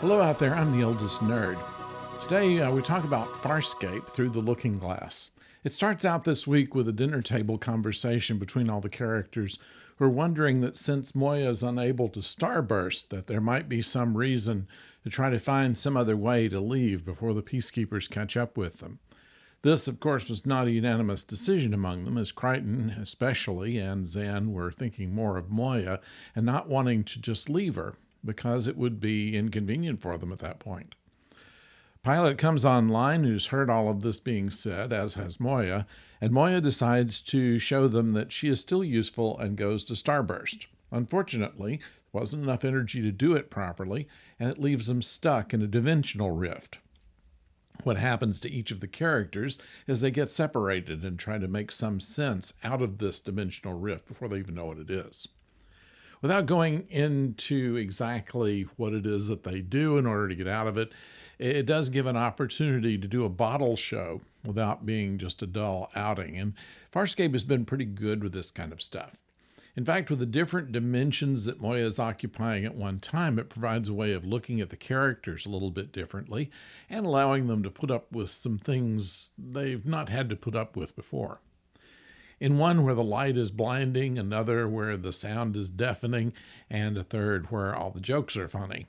Hello out there, I'm the oldest nerd. Today we talk about Farscape through the looking glass. It starts out this week with a dinner table conversation between all the characters who are wondering that since Moya is unable to starburst, that there might be some reason to try to find some other way to leave before the peacekeepers catch up with them. This, of course, was not a unanimous decision among them, as Crichton especially and Zan were thinking more of Moya and not wanting to just leave her, because it would be inconvenient for them at that point. Pilot comes online, who's heard all of this being said, as has Moya, and Moya decides to show them that she is still useful and goes to Starburst. Unfortunately, there wasn't enough energy to do it properly, and it leaves them stuck in a dimensional rift. What happens to each of the characters is they get separated and try to make some sense out of this dimensional rift before they even know what it is. Without going into exactly what it is that they do in order to get out of it, it does give an opportunity to do a bottle show without being just a dull outing. And Farscape has been pretty good with this kind of stuff. In fact, with the different dimensions that Moya is occupying at one time, it provides a way of looking at the characters a little bit differently and allowing them to put up with some things they've not had to put up with before. In one where the light is blinding, another where the sound is deafening, and a third where all the jokes are funny.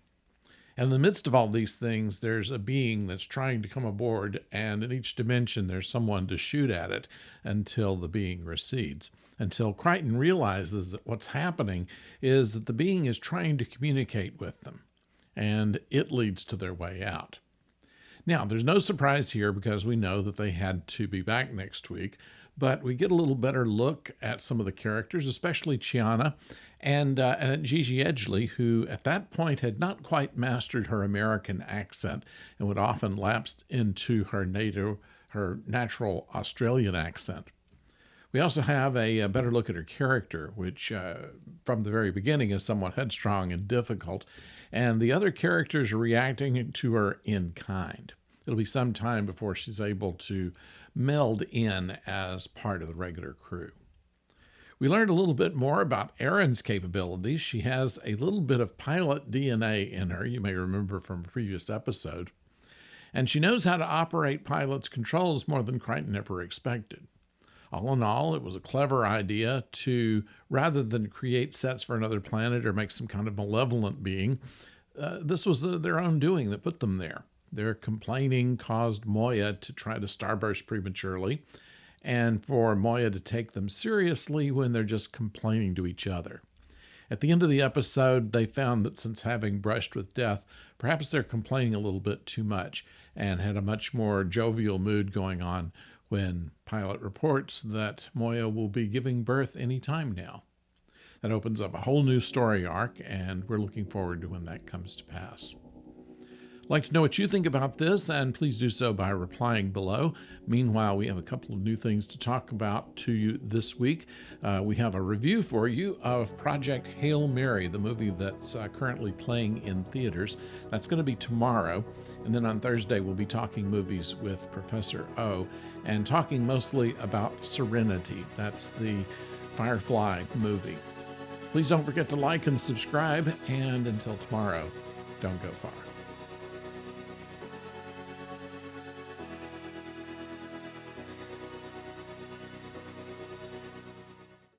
And in the midst of all these things, there's a being that's trying to come aboard, and in each dimension there's someone to shoot at it until the being recedes. Until Crichton realizes that what's happening is that the being is trying to communicate with them, and it leads to their way out. Now, there's no surprise here because we know that they had to be back next week, but we get a little better look at some of the characters, especially Chiana and Gigi Edgley, who at that point had not quite mastered her American accent and would often lapse into her natural Australian accent. We also have a better look at her character, which from the very beginning is somewhat headstrong and difficult, and the other characters are reacting to her in kind. It'll be some time before she's able to meld in as part of the regular crew. We learned a little bit more about Erin's capabilities. She has a little bit of pilot DNA in her, you may remember from a previous episode, and she knows how to operate pilot's controls more than Crichton ever expected. All in all, it was a clever idea to, rather than create sets for another planet or make some kind of malevolent being, this was their own doing that put them there. Their complaining caused Moya to try to starburst prematurely, and for Moya to take them seriously when they're just complaining to each other. At the end of the episode, they found that since having brushed with death, perhaps they're complaining a little bit too much and had a much more jovial mood going on when Pilot reports that Moya will be giving birth any time now. That opens up a whole new story arc, and we're looking forward to when that comes to pass. I'd like to know what you think about this, and please do so by replying below. Meanwhile, we have a couple of new things to talk about to you this week. We have a review for you of Project Hail Mary, the movie that's currently playing in theaters. That's going to be tomorrow. And then on Thursday, we'll be talking movies with Professor O and talking mostly about Serenity. That's the Firefly movie. Please don't forget to like and subscribe. And until tomorrow, don't go far.